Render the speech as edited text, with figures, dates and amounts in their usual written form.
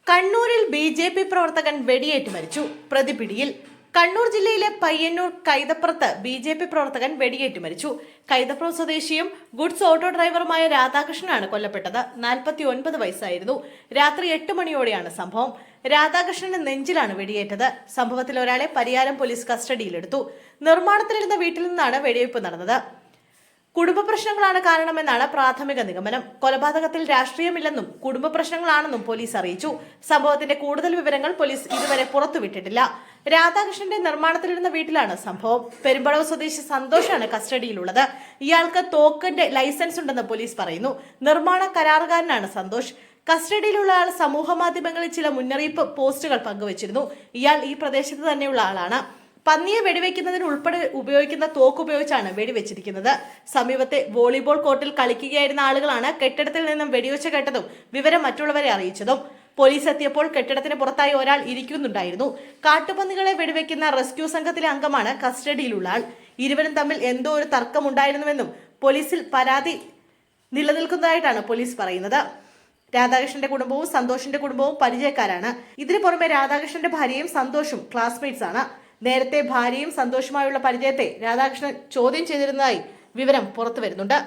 കണ്ണൂരിൽ ബി.ജെ.പി. പ്രവർത്തകൻ വെടിയേറ്റ് മരിച്ചു. പ്രതിപിടിയിൽ. കണ്ണൂർ ജില്ലയിലെ പയ്യന്നൂർ കൈതപ്രത്ത് ബി.ജെ.പി. പ്രവർത്തകൻ വെടിയേറ്റ് മരിച്ചു. കൈതപ്രം സ്വദേശിയും ഗുഡ്സ് ഓട്ടോ ഡ്രൈവറുമായ രാധാകൃഷ്ണനാണ് കൊല്ലപ്പെട്ടത്. 49 വയസ്സായിരുന്നു. രാത്രി 8 മണിയോടെയാണ് സംഭവം. രാധാകൃഷ്ണന്റെ നെഞ്ചിലാണ് വെടിയേറ്റത്. സംഭവത്തിൽ ഒരാളെ പരിയാരം പോലീസ് കസ്റ്റഡിയിലെടുത്തു. നിർമ്മാണത്തിലിരുന്ന വീട്ടിൽ നിന്നാണ് വെടിവയ്പ് നടന്നത്. കുടുംബ പ്രശ്നങ്ങളാണ് കാരണമെന്നാണ് പ്രാഥമിക നിഗമനം. കൊലപാതകത്തിൽ രാഷ്ട്രീയമില്ലെന്നും കുടുംബ പ്രശ്നങ്ങളാണെന്നും പോലീസ് അറിയിച്ചു. സംഭവത്തിന്റെ കൂടുതൽ വിവരങ്ങൾ പോലീസ് ഇതുവരെ പുറത്തുവിട്ടിട്ടില്ല. രാധാകൃഷ്ണന്റെ നിർമ്മാണത്തിലിരുന്ന വീട്ടിലാണ് സംഭവം. പെരുമ്പടവ് സ്വദേശി സന്തോഷാണ് കസ്റ്റഡിയിലുള്ളത്. ഇയാൾക്ക് തോക്കിന്റെ ലൈസൻസ് ഉണ്ടെന്ന് പോലീസ് പറയുന്നു. നിർമ്മാണ കരാറുകാരനാണ് സന്തോഷ്. കസ്റ്റഡിയിലുള്ള ആൾ സമൂഹ മാധ്യമങ്ങളിൽ ചില മുന്നറിയിപ്പ് പോസ്റ്റുകൾ പങ്കുവച്ചിരുന്നു. ഇയാൾ ഈ പ്രദേശത്ത് തന്നെയുള്ള ആളാണ്. പന്നിയെ വെടിവെക്കുന്നതിന് ഉൾപ്പെടെ ഉപയോഗിക്കുന്ന തോക്ക് ഉപയോഗിച്ചാണ് വെടിവെച്ചിരിക്കുന്നത്. സമീപത്തെ വോളിബോൾ കോർട്ടിൽ കളിക്കുകയായിരുന്ന ആളുകളാണ് കെട്ടിടത്തിൽ നിന്നും വെടിവെച്ച കേട്ടതും വിവരം മറ്റുള്ളവരെ അറിയിച്ചതും. പോലീസ് എത്തിയപ്പോൾ കെട്ടിടത്തിന് പുറത്തായി ഒരാൾ ഇരിക്കുന്നുണ്ടായിരുന്നു. കാട്ടുപന്നികളെ വെടിവെക്കുന്ന റെസ്ക്യൂ സംഘത്തിലെ അംഗമാണ് കസ്റ്റഡിയിലുള്ള ആൾ. ഇരുവരും തമ്മിൽ എന്തോ ഒരു തർക്കമുണ്ടായിരുന്നുവെന്നും പോലീസിൽ പരാതി നിലനിൽക്കുന്നതായിട്ടാണ് പോലീസ് പറയുന്നത്. രാധാകൃഷ്ണന്റെ കുടുംബവും സന്തോഷിന്റെ കുടുംബവും പരിചയക്കാരാണ്. ഇതിനു പുറമെ രാധാകൃഷ്ണന്റെ ഭാര്യയും സന്തോഷും ക്ലാസ്മേറ്റ്സ് ആണ്. നേരത്തെ ഭാര്യയും സന്തോഷുമായുള്ള പരിചയത്തെ രാധാകൃഷ്ണൻ ചോദ്യം ചെയ്തിരുന്നതായി വിവരം പുറത്തുവരുന്നുണ്ട്.